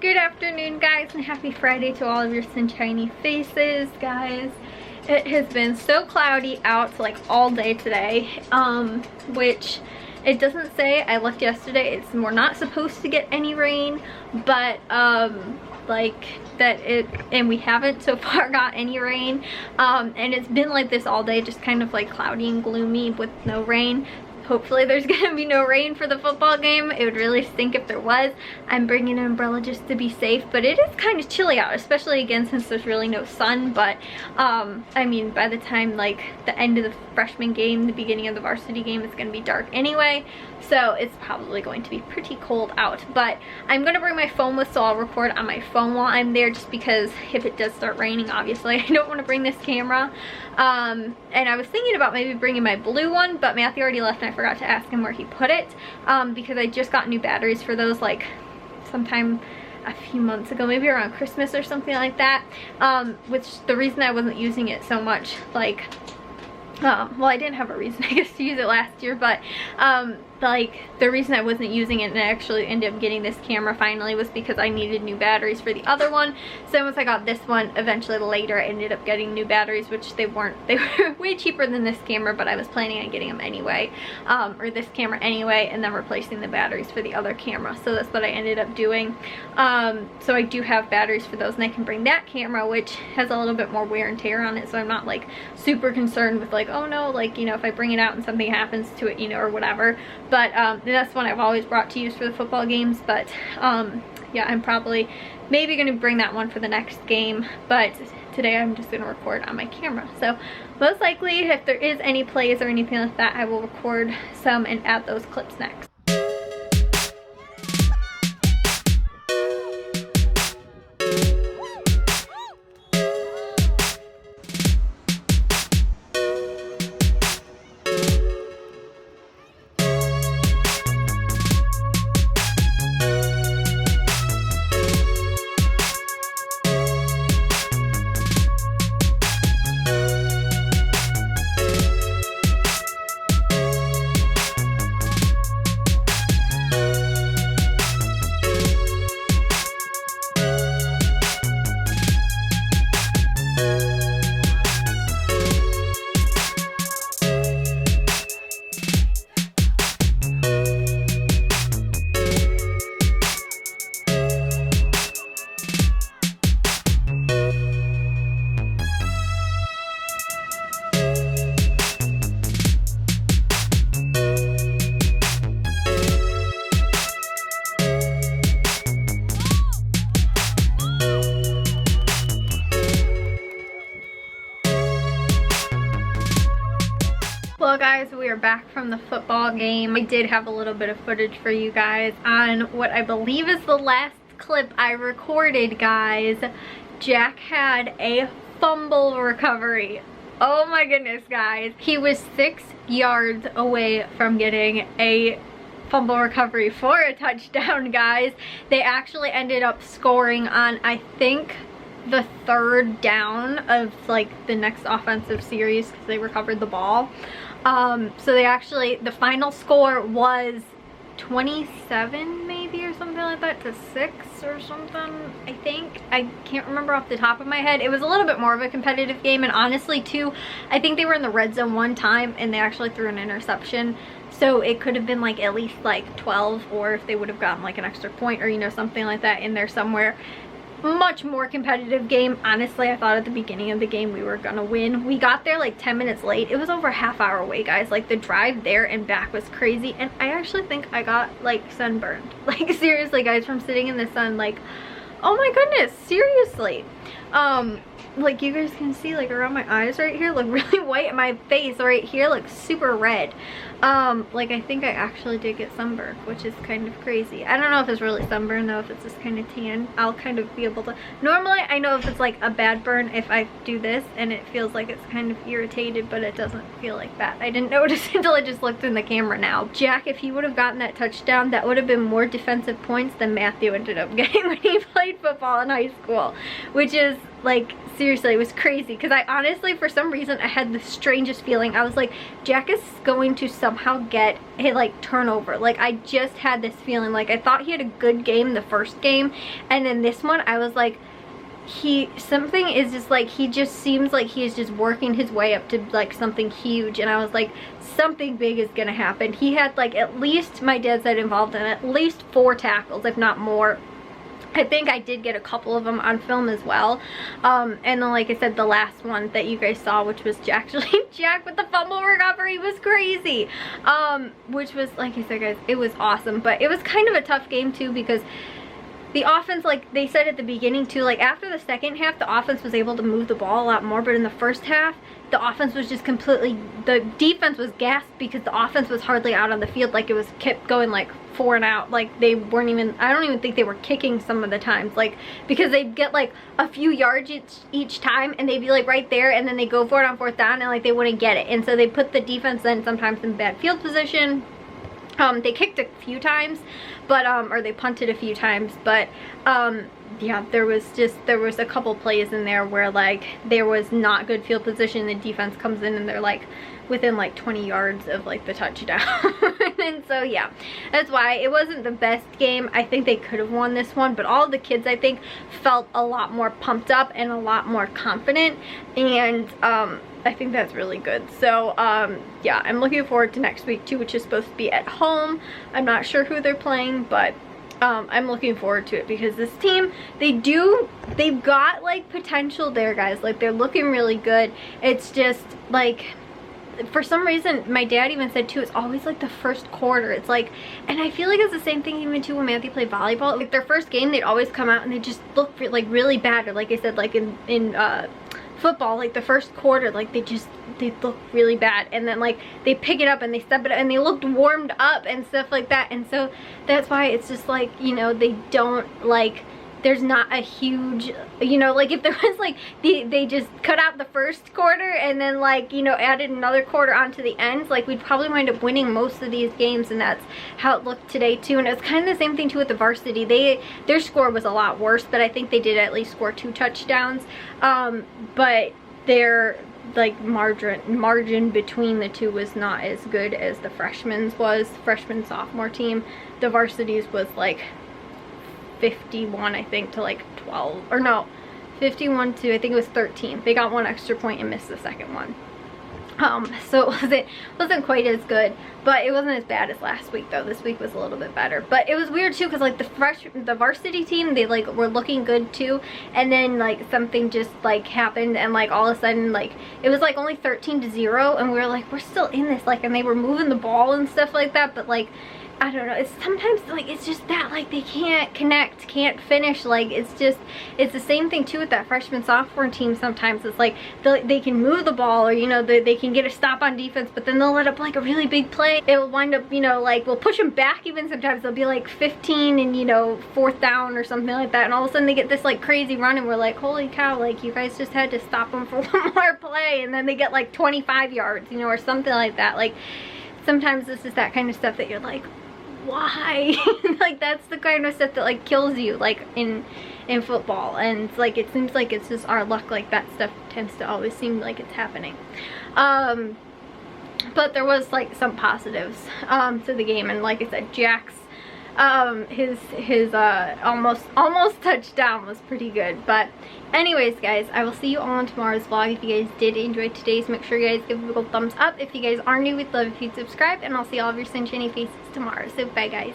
Good afternoon, guys, and happy Friday to all of your sunshiny faces, guys. It has been so cloudy out like all day today, which it doesn't say. I looked yesterday, we're not supposed to get any rain, but like that it, and we haven't so far got any rain, and it's been like this all day, just kind of like cloudy and gloomy with no rain. Hopefully there's gonna be no rain for the football game. It would really stink if there was. I'm bringing an umbrella just to be safe, but it is kind of chilly out, especially again since there's really no sun. But I mean, by the time like the end of the freshman game, the beginning of the varsity game, it's gonna be dark anyway, so it's probably going to be pretty cold out. But I'm gonna bring my phone with, so I'll record on my phone while I'm there, just because if it does start raining, obviously I don't want to bring this camera. And I was thinking about maybe bringing my blue one, but Matthew already left and I forgot to ask him where he put it, because I just got new batteries for those like sometime a few months ago, maybe around Christmas or something like that, which the reason I wasn't using it so much, like well, I didn't have a reason I guess to use it last year, but like the reason I wasn't using it and I actually ended up getting this camera finally was because I needed new batteries for the other one. So once I got this one, eventually later I ended up getting new batteries, which they were way cheaper than this camera, but I was planning on getting them anyway, or this camera anyway, and then replacing the batteries for the other camera. So that's what I ended up doing. So I do have batteries for those, and I can bring that camera, which has a little bit more wear and tear on it, so I'm not like super concerned with like, oh no, like, you know, if I bring it out and something happens to it, you know, or whatever. But that's one I've always brought to use for the football games. But yeah, I'm probably maybe going to bring that one for the next game, but today I'm just going to record on my camera. So most likely if there is any plays or anything like that, I will record some and add those clips next. Well guys, we are back from the football game. I did have a little bit of footage for you guys on what I believe is the last clip I recorded, guys. Jack had a fumble recovery. Oh my goodness, guys. He was 6 yards away from getting a fumble recovery for a touchdown, guys. They actually ended up scoring on, I think, the third down of like the next offensive series because they recovered the ball. So they actually, the final score was 27 maybe or something like that to 6 or something, I think. I can't remember off the top of my head. It was a little bit more of a competitive game, and honestly too, I think they were in the red zone one time and they actually threw an interception. So it could have been like at least like 12, or if they would have gotten like an extra point or, you know, something like that in there somewhere. Much more competitive game. Honestly, I thought at the beginning of the game we were gonna win. We got there like 10 minutes late. It was over a half hour away, guys. Like the drive there and back was crazy, and I actually think I got like sunburned. Like seriously, guys, from sitting in the sun. Like, oh my goodness, seriously. Like you guys can see, like around my eyes right here look really white, and my face right here looks super red. Like I think I actually did get sunburned, which is kind of crazy. I don't know if it's really sunburn though, if it's just kind of tan. I'll kind of be able to, normally I know if it's like a bad burn if I do this and it feels like it's kind of irritated, but it doesn't feel like that. I didn't notice until I just looked in the camera now. Jack, if he would have gotten that touchdown, that would have been more defensive points than Matthew ended up getting when he played football in high school, which is like, seriously, it was crazy because I honestly, for some reason, I had the strangest feeling. I was like, Jack is going to somehow get a like turnover. Like, I just had this feeling. Like, I thought he had a good game the first game, and then this one I was like, something is just like, he just seems like he is just working his way up to like something huge. And I was like, something big is gonna happen. He had like, at least, my dad said, involved in at least 4 tackles, if not more. I think I did get a couple of them on film as well. And then, like I said, the last one that you guys saw, which was Jack with the fumble recovery, was crazy. Which was, like I said, guys, it was awesome. But it was kind of a tough game too, because the offense, like they said at the beginning too, like after the second half, the offense was able to move the ball a lot more. But in the first half, the offense was just completely, the defense was gassed because the offense was hardly out on the field. Like, it was kept going like 4 and out. Like, they weren't even, I don't even think they were kicking some of the times, like, because they'd get like a few yards each time, and they'd be like right there, and then they go for it on 4th down, and like they wouldn't get it. And so they put the defense then sometimes in bad field position. They kicked a few times, but or they punted a few times, but yeah, there was a couple plays in there where like there was not good field position. The defense comes in and they're like within like 20 yards of like the touchdown. And so yeah, that's why it wasn't the best game. I think they could have won this one, but all of the kids, I think, felt a lot more pumped up and a lot more confident, and I think that's really good. So yeah, I'm looking forward to next week too, which is supposed to be at home. I'm not sure who they're playing, but I'm looking forward to it because this team, they've got like potential there, guys. Like, they're looking really good. It's just like, for some reason, my dad even said too, it's always like the first quarter. It's like, and I feel like it's the same thing even too when Matthew played volleyball. Like, their first game, they'd always come out and they just look like really bad. Or like I said, like in football, like the first quarter, like they look really bad, and then like they pick it up and they step it up and they looked warmed up and stuff like that. And so that's why it's just like, you know, they don't like, there's not a huge, you know, like if there was like they just cut out the first quarter and then like, you know, added another quarter onto the ends, like we'd probably wind up winning most of these games. And that's how it looked today too. And it's kind of the same thing too with the varsity. Their score was a lot worse, but I think they did at least score 2 touchdowns. But their like margin between the two was not as good as the freshman sophomore team. The varsities was like 51, I think, to like 12, or no, 51 to, I think it was 13. They got 1 extra point and missed the second one. So it wasn't quite as good, but it wasn't as bad as last week though. This week was a little bit better. But it was weird too, because like the varsity team, they like were looking good too, and then like something just like happened, and like all of a sudden, like it was like only 13-0, and we were like, we're still in this, like, and they were moving the ball and stuff like that, but like, I don't know, it's sometimes like, it's just that like they can't connect, can't finish. Like, it's the same thing too with that freshman sophomore team. Sometimes it's like they can move the ball, or you know, they can get a stop on defense, but then they'll let up like a really big play. It will wind up, you know, like we'll push them back. Even sometimes they'll be like 15 and, you know, 4th down or something like that, and all of a sudden they get this like crazy run, and we're like, holy cow, like you guys just had to stop them for 1 more play, and then they get like 25 yards, you know, or something like that. Like, sometimes this is that kind of stuff that you're like, why? Like, that's the kind of stuff that like kills you, like in football. And it's like, it seems like it's just our luck, like that stuff tends to always seem like it's happening. But there was like some positives to the game, and like I said, Jack's his almost touchdown was pretty good. But anyways, guys, I will see you all on tomorrow's vlog. If you guys did enjoy today's, make sure you guys give it a thumbs up. If you guys are new, we'd love if you'd subscribe, and I'll see all of your sunshiny faces tomorrow. So bye, guys.